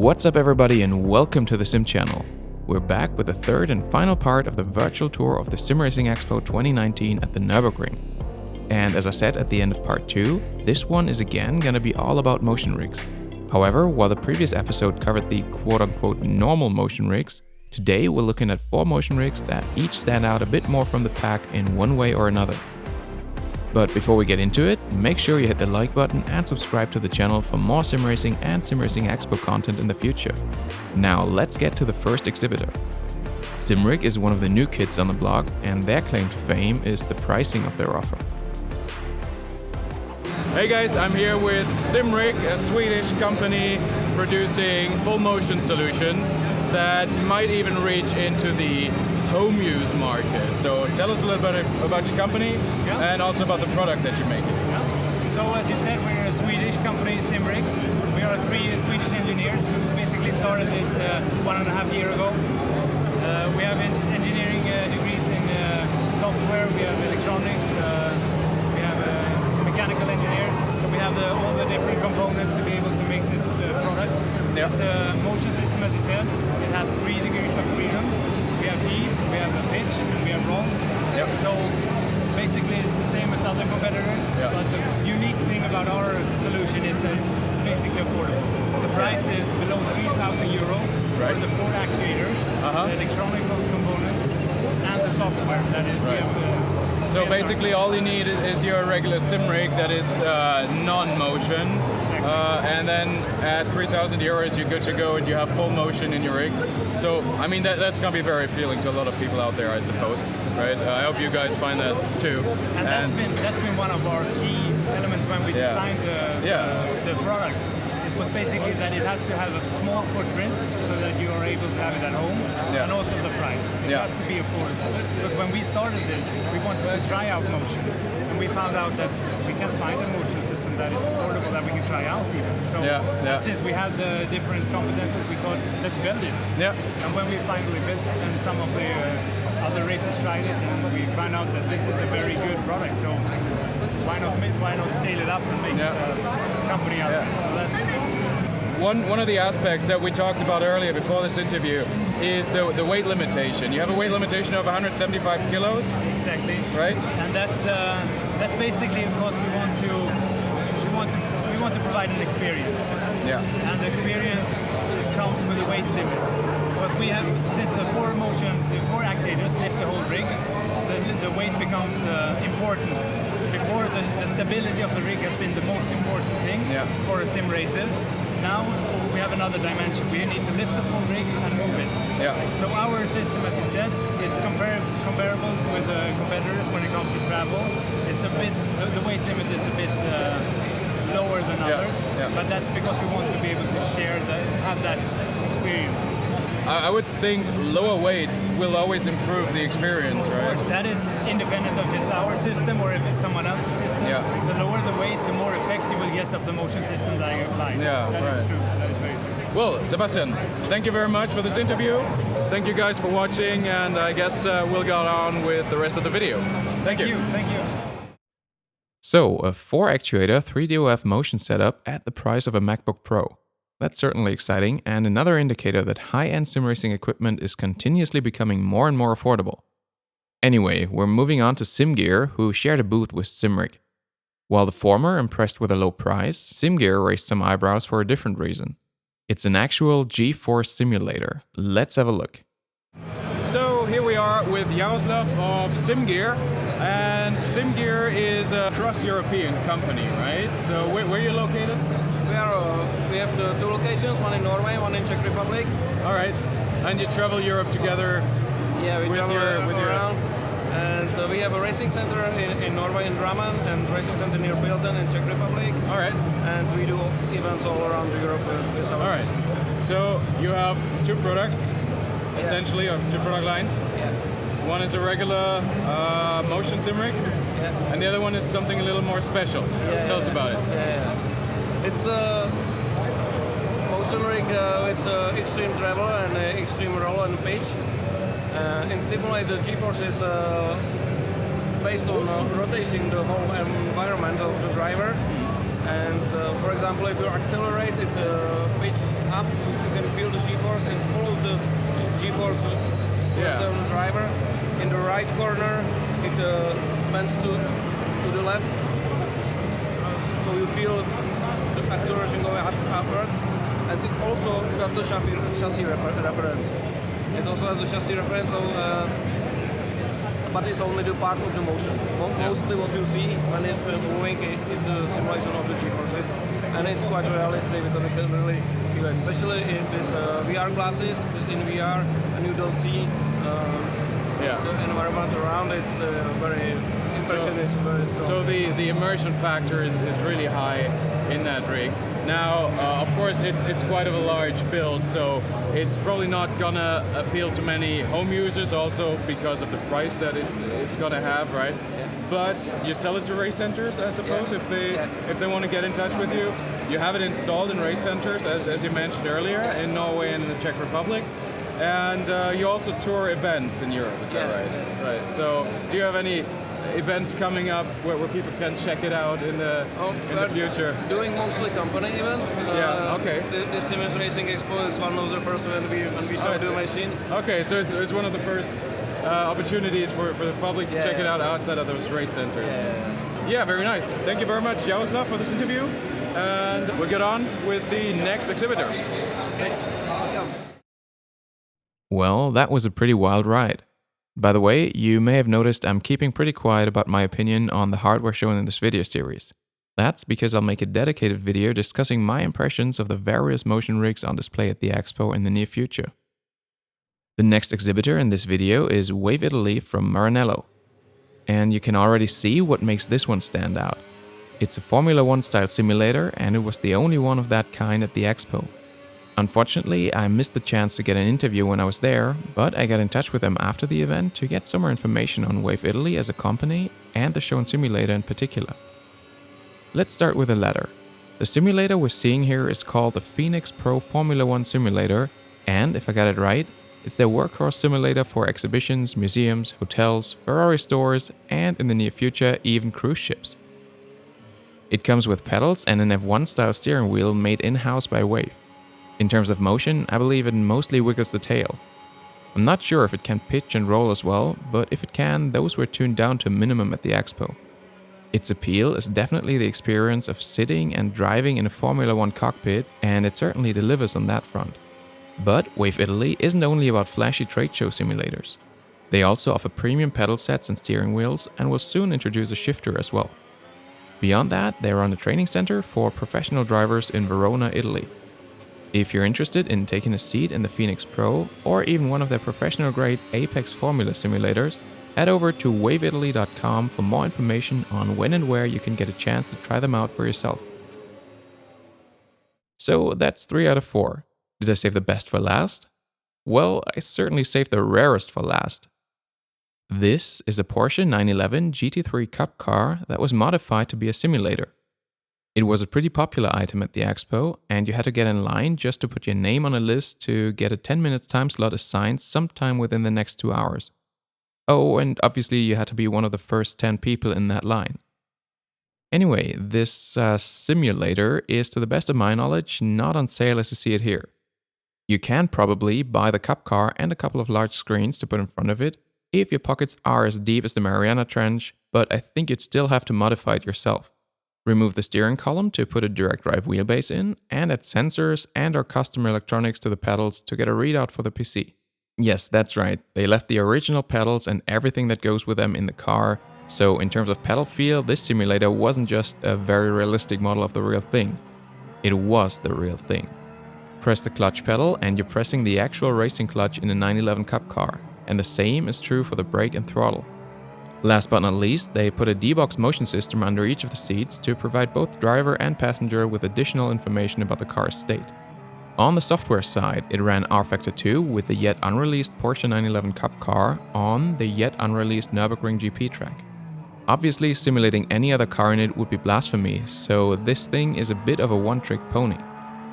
What's up everybody and welcome to the Sim channel. We're back with the third and final part of the virtual tour of the SimRacing Expo 2019 at the Nürburgring. And as I said at the end of part 2, this one is again gonna be all about motion rigs. However, while the previous episode covered the quote-unquote normal motion rigs, today we're looking at 4 motion rigs that each stand out a bit more from the pack in one way or another. But before we get into it, make sure you hit the like button and subscribe to the channel for more SimRacing and SimRacing Expo content in the future. Now let's get to the first exhibitor. Simrig is one of the new kids on the block, and their claim to fame is the pricing of their offer. Hey guys, I'm here with Simrig, a Swedish company producing full motion solutions that might even reach into the home use market. So tell us a little bit about your company and also about the product that you're making. So as you said, we're a Swedish company, Simrig. We are 3 Swedish engineers who basically started this 1.5 years ago. We have engineering degrees in software, we have electronics, we have a mechanical engineer. So we have all the different components to be able to make this product. Yeah. It's a motion system, as you said. It has 3 degrees of freedom. We have heat, we have the pitch, and we have roll. Yep. So basically it's the same as other competitors, but the unique thing about our solution is that it's basically affordable. The price is below 3,000 euro for the 4 actuators, the electronic components, and the software. That is, we have, so basically all you need is your regular sim rig that is non-motion, and then at 3,000 euros you're good to go and you have full motion in your rig. So I mean that's going to be very appealing to a lot of people out there, I suppose, right? I hope you guys find that too. And that's been one of our key elements when we designed the product. It was basically that it has to have a small footprint so that you are able to have it at home, and also the price. It has to be affordable. Because when we started this, we wanted to try out motion, and we found out that we can find a motion system that is affordable that we can try out even. So since we had the different competences, we thought, let's build it. And when we finally built it, and some of the other races tried it, and we found out that this is a very good product. So why not scale it up and make a company out of it? So that's one of the aspects that we talked about earlier before this interview is the weight limitation. You have a weight limitation of 175 kilos. Exactly. Right. And that's basically because we want to provide an experience. And the experience comes with a weight limit. Because we have, since the 4 actuators lift the whole rig, the weight becomes important. Before, the stability of the rig has been the most important thing for a sim racer. Now we have another dimension. We need to lift the full rig and move it. So our system, as you said, is comparable with competitors when it comes to travel. It's a bit, the weight limit is a bit lower than others, but that's because we want to be able to have that experience. I would think lower weight will always improve the experience, right? That is independent of if it's our system or if it's someone else's system. The lower the weight, the more effect you will get of the motion system that you apply. That is true. That is very true. Well, Sebastian, thank you very much for this interview. Thank you guys for watching, and I guess we'll go on with the rest of the video. Thank you. Thank you. So, a 4 actuator 3DOF motion setup at the price of a MacBook Pro. That's certainly exciting, and another indicator that high-end sim racing equipment is continuously becoming more and more affordable. Anyway, we're moving on to Simgear, who shared a booth with Simrig. While the former impressed with a low price, Simgear raised some eyebrows for a different reason. It's an actual G-force simulator. Let's have a look. So here we are with Jaroslav of Simgear, and Simgear is a cross-European company, right? So where are you located? We have the 2 locations, one in Norway, one in Czech Republic. All right, and you travel Europe together? Yeah, we travel around. And we have a racing center in Norway in Drammen, and racing center near Pilsen in Czech Republic. All right. And we do events all around Europe with our All right. So you have 2 products, essentially, or 2 product lines. One is a regular motion sim rig, and the other one is something a little more special. Tell us about it. It's a motion rig with extreme travel and extreme roll and pitch. In simulated, G-force is based on rotating the whole environment of the driver. And for example, if you accelerate, it pitches up, so you can feel the G-force. It follows the G-force to the driver. In the right corner, it bends to the left, so you feel the acceleration going upwards. And it also does the chassis reference. It also has the chassis reference, so, but it's only the part of the motion. Mostly what you see when it's moving is a simulation of the G-forces, and it's quite realistic because you can really feel it, especially in these VR glasses, in VR, and you don't see the environment around. It's very impressionist. So the immersion factor is really high in that rig. Now, of course, it's quite of a large build, so it's probably not gonna appeal to many home users, also because of the price that it's gonna have, right? Yeah. But you sell it to race centers, I suppose, if they want to get in touch with you. You have it installed in race centers, as you mentioned earlier, in Norway and in the Czech Republic. And you also tour events in Europe, is that right? Yes. Right. So, do you have any events coming up where people can check it out in the future? Doing mostly company events. Okay. The SimRacing Expo is one of the first events when we saw the machine. Okay, so it's one of the first opportunities for the public to check it out outside of those race centers. Yeah, very nice. Thank you very much, Jaroslav, for this interview. And we'll get on with the next exhibitor. Thanks. Welcome. Well, that was a pretty wild ride. By the way, you may have noticed I'm keeping pretty quiet about my opinion on the hardware shown in this video series. That's because I'll make a dedicated video discussing my impressions of the various motion rigs on display at the Expo in the near future. The next exhibitor in this video is Wave Italy from Maranello. And you can already see what makes this one stand out. It's a Formula 1 style simulator, and it was the only one of that kind at the Expo. Unfortunately, I missed the chance to get an interview when I was there, but I got in touch with them after the event to get some more information on Wave Italy as a company and the shown simulator in particular. Let's start with the latter. The simulator we're seeing here is called the Phoenix Pro Formula 1 Simulator, and if I got it right, it's their workhorse simulator for exhibitions, museums, hotels, Ferrari stores, and in the near future, even cruise ships. It comes with pedals and an F1 style steering wheel made in-house by Wave. In terms of motion, I believe it mostly wiggles the tail. I'm not sure if it can pitch and roll as well, but if it can, those were tuned down to a minimum at the Expo. Its appeal is definitely the experience of sitting and driving in a Formula 1 cockpit, and it certainly delivers on that front. But Wave Italy isn't only about flashy trade show simulators. They also offer premium pedal sets and steering wheels, and will soon introduce a shifter as well. Beyond that, they run a training center for professional drivers in Verona, Italy. If you're interested in taking a seat in the Phoenix Pro or even one of their professional-grade Apex Formula simulators, head over to waveitaly.com for more information on when and where you can get a chance to try them out for yourself. So that's 3 out of 4. Did I save the best for last? Well, I certainly saved the rarest for last. This is a Porsche 911 GT3 Cup car that was modified to be a simulator. It was a pretty popular item at the Expo, and you had to get in line just to put your name on a list to get a 10-minute time slot assigned sometime within the next 2 hours. Oh, and obviously you had to be one of the first 10 people in that line. Anyway, this simulator is, to the best of my knowledge, not on sale as you see it here. You can probably buy the Cup car and a couple of large screens to put in front of it if your pockets are as deep as the Mariana Trench, but I think you'd still have to modify it yourself. Remove the steering column to put a direct drive wheelbase in, and add sensors and/or custom electronics to the pedals to get a readout for the PC. Yes, that's right, they left the original pedals and everything that goes with them in the car, so in terms of pedal feel, this simulator wasn't just a very realistic model of the real thing. It was the real thing. Press the clutch pedal and you're pressing the actual racing clutch in a 911 Cup car, and the same is true for the brake and throttle. Last but not least, they put a D-Box motion system under each of the seats to provide both driver and passenger with additional information about the car's state. On the software side, it ran R-Factor 2 with the yet unreleased Porsche 911 Cup car on the yet unreleased Nürburgring GP track. Obviously, simulating any other car in it would be blasphemy, so this thing is a bit of a one-trick pony.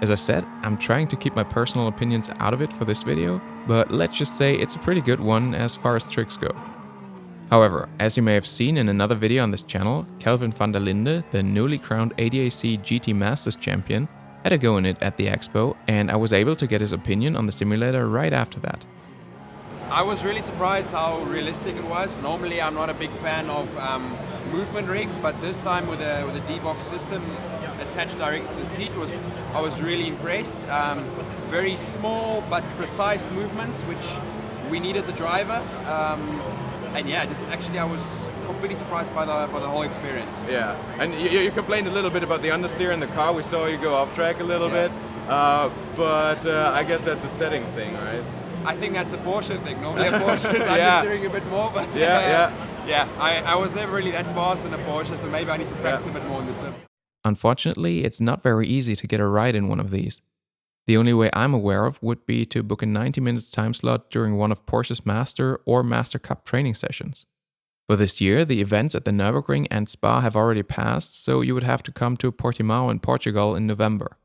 As I said, I'm trying to keep my personal opinions out of it for this video, but let's just say it's a pretty good one as far as tricks go. However, as you may have seen in another video on this channel, Kelvin van der Linde, the newly crowned ADAC GT Masters champion, had a go in it at the expo, and I was able to get his opinion on the simulator right after that. I was really surprised how realistic it was. Normally I'm not a big fan of movement rigs, but this time with a D-box system attached directly to the seat, I was really impressed. Very small but precise movements, which we need as a driver. And yeah, I was completely surprised by the whole experience. Yeah, and you complained a little bit about the understeer in the car. We saw you go off track a little bit, but I guess that's a setting thing, right? I think that's a Porsche thing. Normally a Porsche is understeering a bit more, but I was never really that fast in a Porsche, so maybe I need to practice a bit more in the sim. Unfortunately, it's not very easy to get a ride in one of these. The only way I'm aware of would be to book a 90 minutes time slot during one of Porsche's Master or Master Cup training sessions. For this year, the events at the Nürburgring and Spa have already passed, so you would have to come to Portimao in Portugal in November.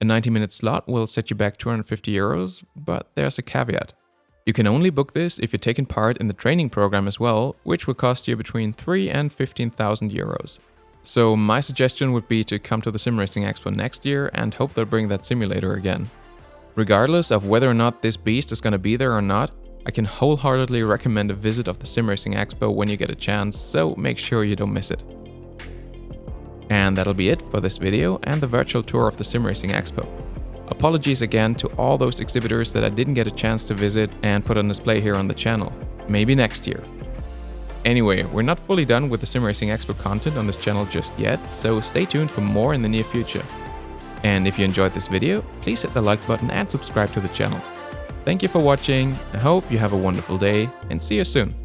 A 90-minute slot will set you back €250, but there's a caveat. You can only book this if you're taking part in the training program as well, which will cost you between €3,000 and €15,000. So my suggestion would be to come to the SimRacing Expo next year and hope they'll bring that simulator again. Regardless of whether or not this beast is going to be there or not, I can wholeheartedly recommend a visit of the SimRacing Expo when you get a chance, so make sure you don't miss it. And that'll be it for this video and the virtual tour of the SimRacing Expo. Apologies again to all those exhibitors that I didn't get a chance to visit and put on display here on the channel. Maybe next year. Anyway, we're not fully done with the SimRacing Expo content on this channel just yet, so stay tuned for more in the near future. And if you enjoyed this video, please hit the like button and subscribe to the channel. Thank you for watching, I hope you have a wonderful day, and see you soon.